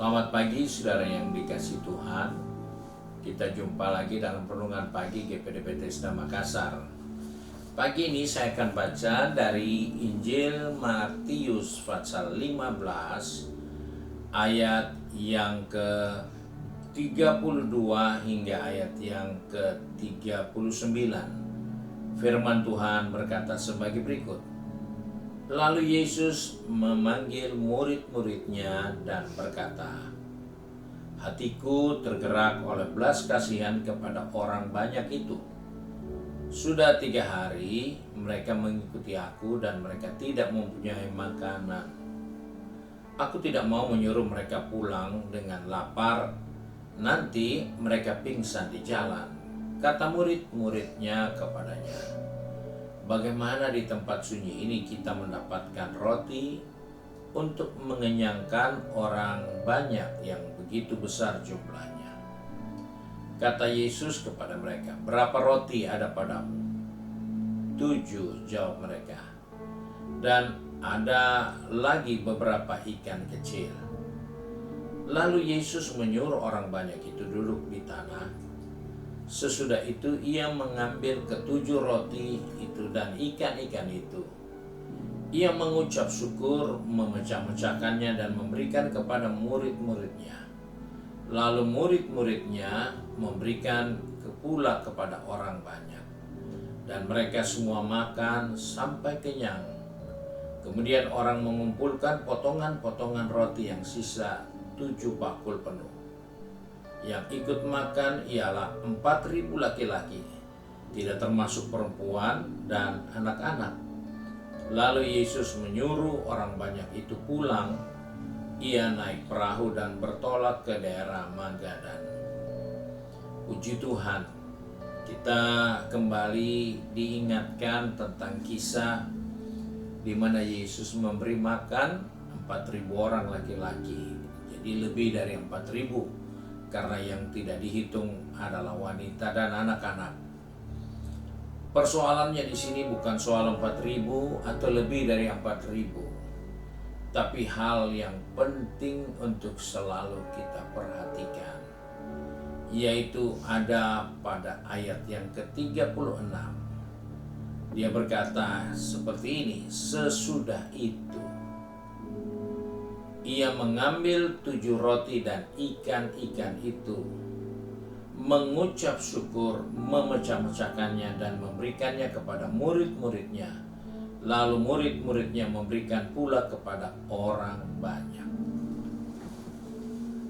Selamat pagi saudara yang dikasihi Tuhan. Kita jumpa lagi dalam renungan pagi GPD Bethesda Makassar. Pagi ini saya akan baca dari Injil Matius pasal 15 ayat yang ke-32 hingga ayat yang ke-39. Firman Tuhan berkata sebagai berikut. Lalu Yesus memanggil murid-muridnya dan berkata, "Hatiku tergerak oleh belas kasihan kepada orang banyak itu. Sudah 3 hari mereka mengikuti aku dan mereka tidak mempunyai makanan. Aku tidak mau menyuruh mereka pulang dengan lapar, nanti mereka pingsan di jalan." Kata murid-muridnya kepadanya, "Bagaimana di tempat sunyi ini kita mendapatkan roti untuk mengenyangkan orang banyak yang begitu besar jumlahnya?" Kata Yesus kepada mereka, "Berapa roti ada padamu?" 7, jawab mereka. "Dan ada lagi beberapa ikan kecil." Lalu Yesus menyuruh orang banyak itu duduk di tanah. Sesudah itu ia mengambil ke-7 roti itu dan ikan-ikan itu. Ia mengucap syukur, memecah-mecahkannya dan memberikan kepada murid-muridnya. Lalu murid-muridnya memberikan pula kepada orang banyak. Dan mereka semua makan sampai kenyang. Kemudian orang mengumpulkan potongan-potongan roti yang sisa 7 bakul penuh. Yang ikut makan ialah 4.000 laki-laki, tidak termasuk perempuan dan anak-anak. Lalu Yesus menyuruh orang banyak itu pulang. Ia naik perahu dan bertolak ke daerah Magadan. Puji Tuhan, kita kembali diingatkan tentang kisah di mana Yesus memberi makan 4.000 orang laki-laki. Jadi lebih dari 4.000. Karena yang tidak dihitung adalah wanita dan anak-anak. Persoalannya di sini bukan soal 4.000 atau lebih dari 4.000, tapi hal yang penting untuk selalu kita perhatikan, yaitu ada pada ayat yang ke-36. Dia berkata seperti ini, "Sesudah itu ia mengambil 7 roti dan ikan-ikan itu, mengucap syukur, memecah-mecahkannya dan memberikannya kepada murid-muridnya. Lalu murid-muridnya memberikan pula kepada orang banyak."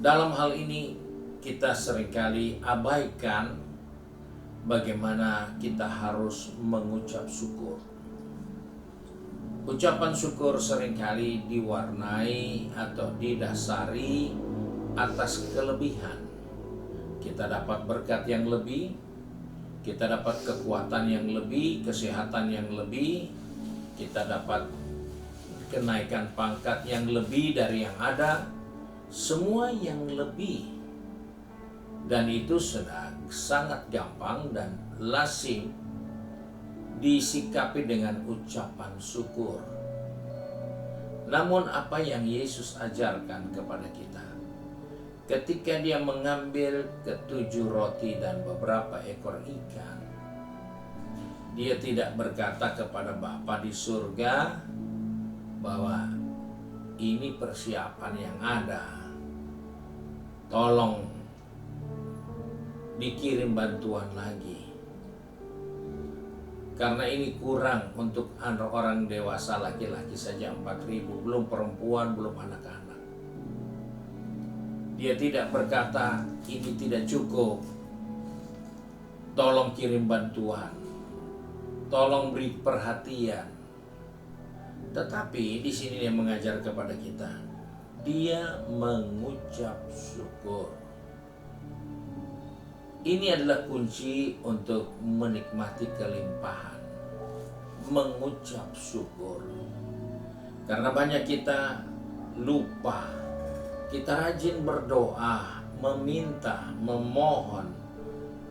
Dalam hal ini kita seringkali abaikan bagaimana kita harus mengucap syukur. Ucapan syukur seringkali diwarnai atau didasari atas kelebihan. Kita dapat berkat yang lebih, kita dapat kekuatan yang lebih, kesehatan yang lebih, kita dapat kenaikan pangkat yang lebih dari yang ada, semua yang lebih. Dan itu sangat gampang dan lazim disikapi dengan ucapan syukur. Namun apa yang Yesus ajarkan kepada kita? Ketika dia mengambil ke-7 roti dan beberapa ekor ikan, dia tidak berkata kepada Bapa di surga bahwa ini persiapan yang ada, tolong dikirim bantuan lagi. Karena ini kurang untuk orang dewasa laki-laki saja 4.000, belum perempuan, belum anak-anak. Dia tidak berkata ini tidak cukup, tolong kirim bantuan, tolong beri perhatian. Tetapi di sini dia mengajar kepada kita, dia mengucap syukur. Ini adalah kunci untuk menikmati kelimpahan, mengucap syukur. Karena banyak kita lupa, kita rajin berdoa, meminta, memohon,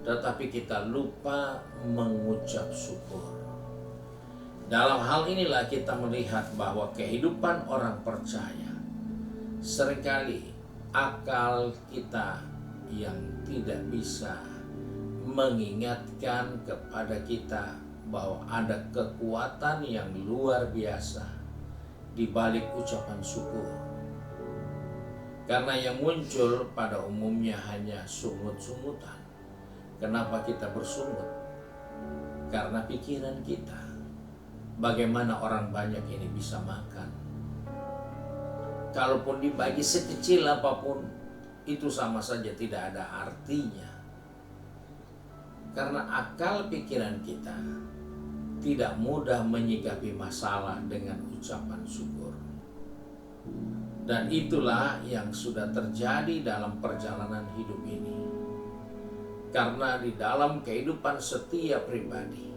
tetapi kita lupa mengucap syukur. Dalam hal inilah kita melihat bahwa kehidupan orang percaya seringkali akal kita yang tidak bisa mengingatkan kepada kita bahwa ada kekuatan yang luar biasa di balik ucapan syukur. Karena yang muncul pada umumnya hanya sungut-sungutan. Kenapa kita bersungut? Karena pikiran kita, bagaimana orang banyak ini bisa makan. Kalaupun dibagi sekecil apapun, itu sama saja tidak ada artinya. Karena akal pikiran kita tidak mudah menyikapi masalah dengan ucapan syukur. Dan itulah yang sudah terjadi dalam perjalanan hidup ini. Karena di dalam kehidupan setiap pribadi,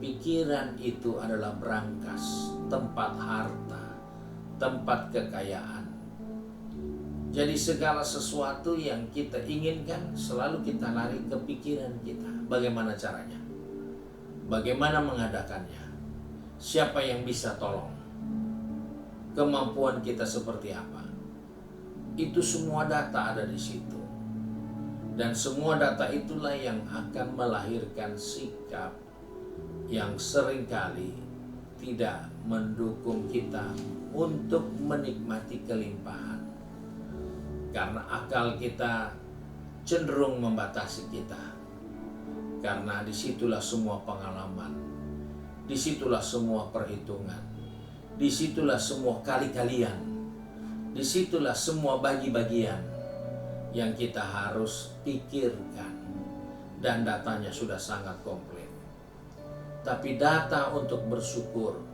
pikiran itu adalah berangkas, tempat harta, tempat kekayaan. Jadi segala sesuatu yang kita inginkan selalu kita lari ke pikiran kita. Bagaimana caranya? Bagaimana mengadakannya? Siapa yang bisa tolong? Kemampuan kita seperti apa? Itu semua data ada di situ. Dan semua data itulah yang akan melahirkan sikap yang seringkali tidak mendukung kita untuk menikmati kelimpahan. Karena akal kita cenderung membatasi kita. Karena disitulah semua pengalaman, disitulah semua perhitungan, disitulah semua kali-kalian, disitulah semua bagi-bagian yang kita harus pikirkan. Dan datanya sudah sangat komplit. Tapi data untuk bersyukur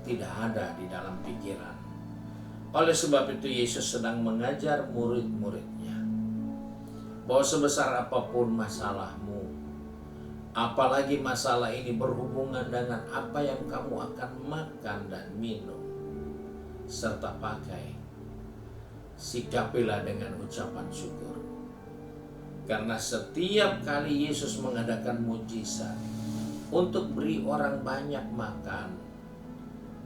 tidak ada di dalam pikiran. Oleh sebab itu Yesus sedang mengajar murid-muridnya bahwa sebesar apapun masalahmu, apalagi masalah ini berhubungan dengan apa yang kamu akan makan dan minum serta pakai, sikapilah dengan ucapan syukur. Karena setiap kali Yesus mengadakan mujizat untuk beri orang banyak makan,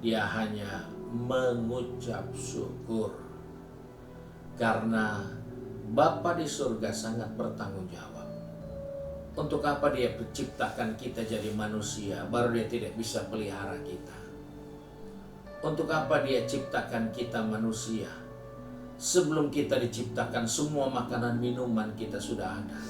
dia hanya mengucap syukur. Karena Bapa di surga sangat bertanggung jawab. Untuk apa dia menciptakan kita jadi manusia, baru dia tidak bisa pelihara kita? Untuk apa dia ciptakan kita manusia? Sebelum kita diciptakan, semua makanan minuman kita sudah ada.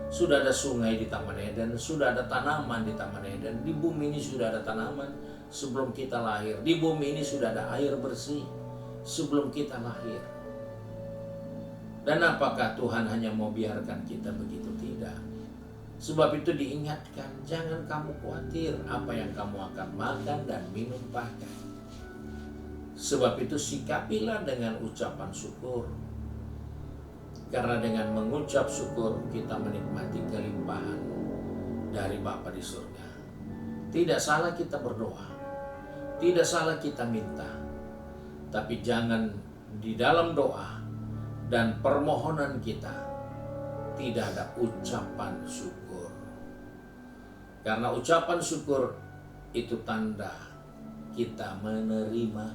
Sudah ada sungai di Taman Eden, sudah ada tanaman di Taman Eden. Di bumi ini sudah ada tanaman sebelum kita lahir. Di bumi ini sudah ada air bersih sebelum kita lahir. Dan apakah Tuhan hanya mau biarkan kita begitu? Tidak. Sebab itu diingatkan, jangan kamu khawatir apa yang kamu akan makan dan minum pakai. Sebab itu sikapilah dengan ucapan syukur. Karena dengan mengucap syukur kita menikmati kelimpahan dari Bapa di surga. Tidak salah kita berdoa, tidak salah kita minta, tapi jangan di dalam doa dan permohonan kita tidak ada ucapan syukur. Karena ucapan syukur itu tanda kita menerima.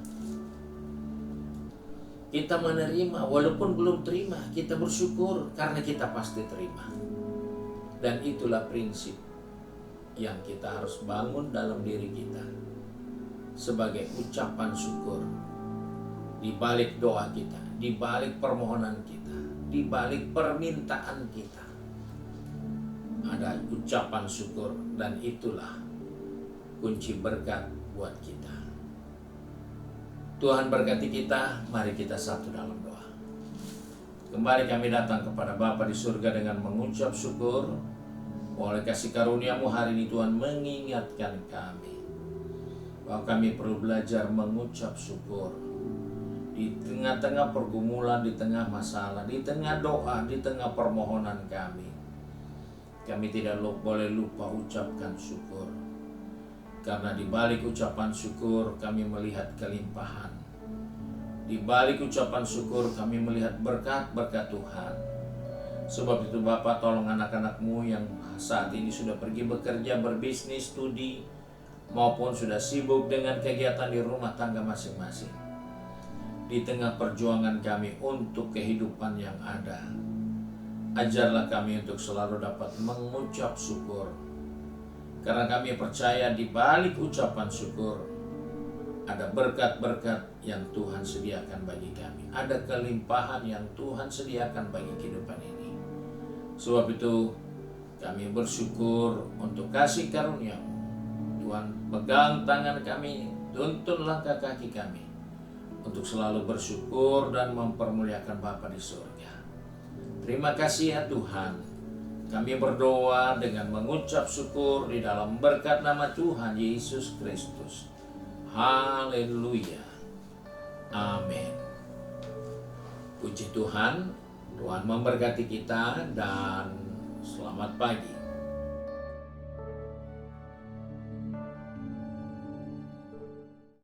Kita menerima walaupun belum terima, kita bersyukur karena kita pasti terima. Dan itulah prinsip yang kita harus bangun dalam diri kita sebagai ucapan syukur. Di balik doa kita, di balik permohonan kita, di balik permintaan kita, ada ucapan syukur, dan itulah kunci berkat buat kita. Tuhan berkati kita, mari kita satu dalam doa. Kembali kami datang kepada Bapa di surga dengan mengucap syukur. Oleh kasih karunia-Mu hari ini Tuhan mengingatkan kami bahwa kami perlu belajar mengucap syukur. Di tengah-tengah pergumulan, di tengah masalah, di tengah doa, di tengah permohonan kami tidak boleh lupa ucapkan syukur. Karena di balik ucapan syukur kami melihat kelimpahan. Di balik ucapan syukur kami melihat berkat-berkat Tuhan. Sebab itu Bapa, tolong anak-anak-Mu yang saat ini sudah pergi bekerja, berbisnis, studi, maupun sudah sibuk dengan kegiatan di rumah tangga masing-masing. di tengah perjuangan kami untuk kehidupan yang ada. Ajarlah kami untuk selalu dapat mengucap syukur, karena kami percaya di balik ucapan syukur ada berkat-berkat yang Tuhan sediakan bagi kami. Ada kelimpahan yang Tuhan sediakan bagi kehidupan ini. Sebab itu kami bersyukur untuk kasih karunia-Mu. Tuhan, pegang tangan kami, tuntun langkah kaki kami untuk selalu bersyukur dan mempermuliakan Bapa di surga. Terima kasih ya Tuhan. Kami berdoa dengan mengucap syukur di dalam berkat nama Tuhan Yesus Kristus. Haleluya. Amin. Puji Tuhan. Tuhan memberkati kita dan selamat pagi.